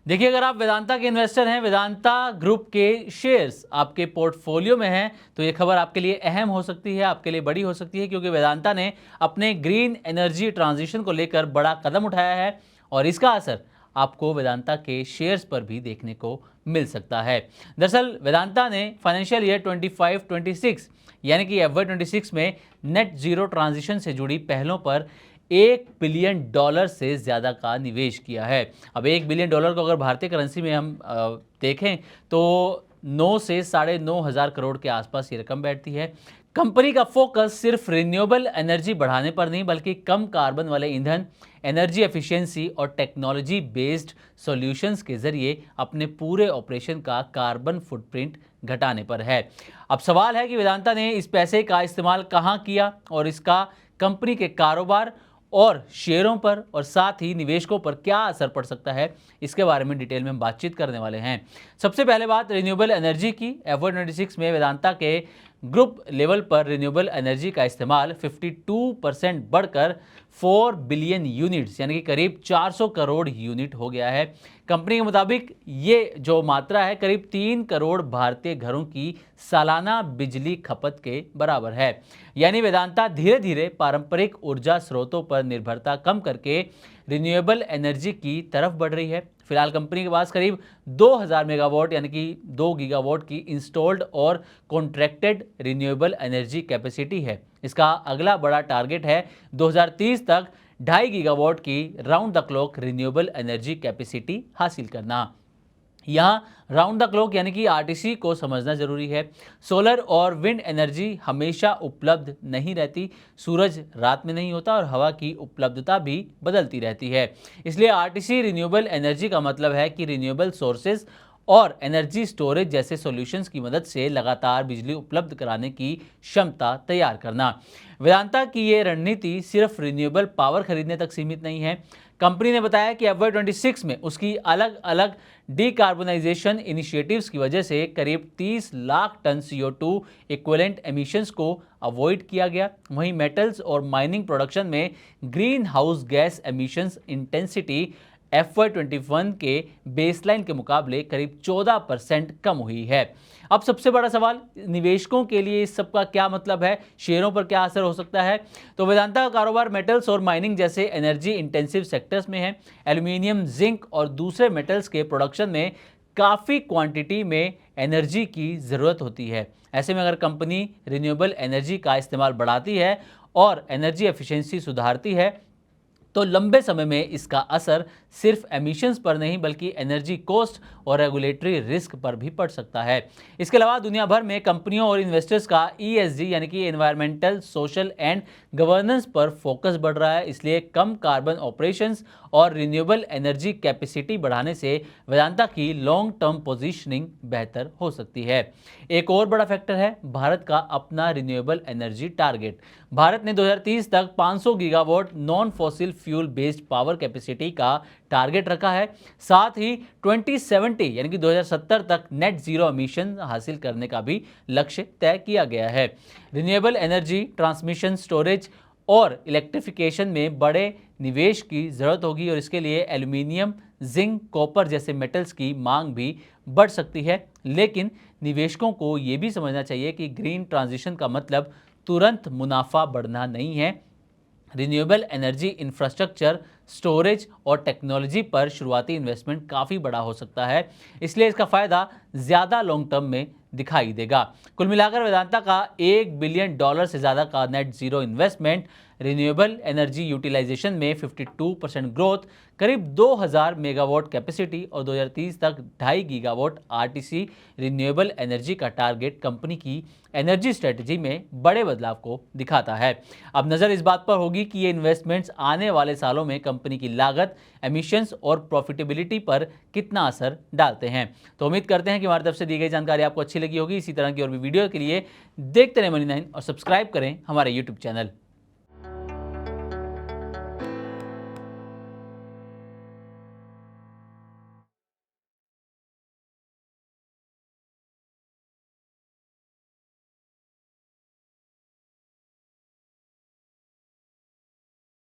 देखिए, अगर आप वेदांता के इन्वेस्टर हैं, वेदांता ग्रुप के शेयर्स आपके पोर्टफोलियो में हैं, तो ये खबर आपके लिए अहम हो सकती है, आपके लिए बड़ी हो सकती है, क्योंकि वेदांता ने अपने ग्रीन एनर्जी ट्रांजिशन को लेकर बड़ा कदम उठाया है और इसका असर आपको वेदांता के शेयर्स पर भी देखने को मिल सकता है। दरअसल वेदांता ने फाइनेंशियल ईयर 25-26 यानी कि FY26 में नेट जीरो ट्रांजिशन से जुड़ी पहलों पर $1 बिलियन से ज़्यादा का निवेश किया है। अब $1 बिलियन को अगर भारतीय करेंसी में हम देखें तो 9 से 9,500 करोड़ के आसपास ये रकम बैठती है। कंपनी का फोकस सिर्फ रिन्यूएबल एनर्जी बढ़ाने पर नहीं, बल्कि कम कार्बन वाले ईंधन, एनर्जी एफिशिएंसी और टेक्नोलॉजी बेस्ड सॉल्यूशंस के जरिए अपने पूरे ऑपरेशन का कार्बन फुटप्रिंट घटाने पर है। अब सवाल है कि वेदांता ने इस पैसे का इस्तेमाल कहाँ किया और इसका कंपनी के कारोबार और शेयरों पर और साथ ही निवेशकों पर क्या असर पड़ सकता है, इसके बारे में डिटेल में हम बातचीत करने वाले हैं। सबसे पहले बात रिन्यूएबल एनर्जी की। FY26 में वेदांता के ग्रुप लेवल पर रिन्यूएबल एनर्जी का इस्तेमाल 52% बढ़कर 4 बिलियन यूनिट्स यानी कि करीब 400 करोड़ यूनिट हो गया है। कंपनी के मुताबिक ये जो मात्रा है करीब 3 करोड़ भारतीय घरों की सालाना बिजली खपत के बराबर है। यानी वेदांता धीरे धीरे पारंपरिक ऊर्जा स्रोतों पर निर्भरता कम करके रिन्यूएबल एनर्जी की तरफ बढ़ रही है। फिलहाल कंपनी के पास करीब 2000 मेगावाट यानी कि 2 गीगावाट की इंस्टॉल्ड और कॉन्ट्रैक्टेड रिन्यूएबल एनर्जी कैपेसिटी है। इसका अगला बड़ा टारगेट है 2030 तक 2.5 गीगावाट की round the clock renewable energy capacity हासिल करना। यहाँ राउंड द क्लॉक यानी कि RTC को समझना जरूरी है। सोलर और विंड एनर्जी हमेशा उपलब्ध नहीं रहती, सूरज रात में नहीं होता और हवा की उपलब्धता भी बदलती रहती है। इसलिए RTC रिन्यूएबल एनर्जी का मतलब है कि रिन्यूएबल सोर्सेज और एनर्जी स्टोरेज जैसे सॉल्यूशंस की मदद से लगातार बिजली उपलब्ध कराने की क्षमता तैयार करना। वेदांता की ये रणनीति सिर्फ रिन्यूएबल पावर खरीदने तक सीमित नहीं है। कंपनी ने बताया कि FY26 में उसकी अलग अलग डीकार्बोनाइजेशन इनिशिएटिव्स की वजह से करीब 30 lakh ton CO2 equivalent emissions को अवॉइड किया गया। वहीं मेटल्स और माइनिंग प्रोडक्शन में green house gas emissions intensity FY21 के बेसलाइन के मुकाबले करीब 14% कम हुई है। अब सबसे बड़ा सवाल निवेशकों के लिए इस सब का क्या मतलब है, शेयरों पर क्या असर हो सकता है। तो वेदांता का कारोबार मेटल्स और माइनिंग जैसे एनर्जी इंटेंसिव सेक्टर्स में है। एल्यूमिनियम, जिंक और दूसरे मेटल्स के प्रोडक्शन में काफ़ी क्वांटिटी में एनर्जी की ज़रूरत होती है। ऐसे में अगर कंपनी रिन्यूएबल एनर्जी का इस्तेमाल बढ़ाती है और एनर्जी एफिशिएंसी सुधारती है तो लंबे समय में इसका असर सिर्फ एमिशंस पर नहीं बल्कि एनर्जी कॉस्ट और रेगुलेटरी रिस्क पर भी पड़ सकता है। इसके अलावा दुनिया भर में कंपनियों और इन्वेस्टर्स का ESG यानी कि एनवायरमेंटल, सोशल एंड गवर्नेंस पर फोकस बढ़ रहा है। इसलिए कम कार्बन ऑपरेशंस और रिन्यूएबल एनर्जी कैपेसिटी बढ़ाने से वेदांता की लॉन्ग टर्म पोजीशनिंग बेहतर हो सकती है। एक और बड़ा फैक्टर है भारत का अपना रिन्यूएबल एनर्जी टारगेट। भारत ने 2030 तक 500 gigawatt non fossil fuel based power capacity का टारगेट रखा है। साथ ही 2070 यानी कि 2070 तक नेट जीरो एमिशन हासिल करने का भी लक्ष्य तय किया गया है। रिन्यूएबल एनर्जी, ट्रांसमिशन, स्टोरेज और इलेक्ट्रिफिकेशन में बड़े निवेश की ज़रूरत होगी और इसके लिए एल्यूमिनियम, जिंक, कॉपर जैसे मेटल्स की मांग भी बढ़ सकती है। लेकिन निवेशकों को ये भी समझना चाहिए कि ग्रीन ट्रांजिशन का मतलब तुरंत मुनाफा बढ़ना नहीं है। रिन्यूएबल एनर्जी इंफ्रास्ट्रक्चर, स्टोरेज और टेक्नोलॉजी पर शुरुआती इन्वेस्टमेंट काफ़ी बड़ा हो सकता है, इसलिए इसका फ़ायदा ज़्यादा लॉन्ग टर्म में दिखाई देगा। कुल मिलाकर वेदांता का $1 बिलियन से ज़्यादा का net zero investment, renewable energy utilisation में 52% ग्रोथ, करीब 2000 मेगावाट कैपेसिटी और 2030 तक 2.5 गीगावाट RTC रिन्यूएबल एनर्जी का टारगेट कंपनी की एनर्जी स्ट्रेटजी में बड़े बदलाव को दिखाता है। अब नज़र इस बात पर होगी कि ये इन्वेस्टमेंट्स आने वाले सालों में कंपनी की लागत, एमिशंस और प्रॉफिटेबिलिटी पर कितना असर डालते हैं। तो उम्मीद करते हैं कि हमारी तरफ से दी गई जानकारी आपको अच्छी लगी होगी। इसी तरह की और भी वीडियो के लिए देखते रहें मनी 9 और सब्सक्राइब करें हमारे YouTube चैनल।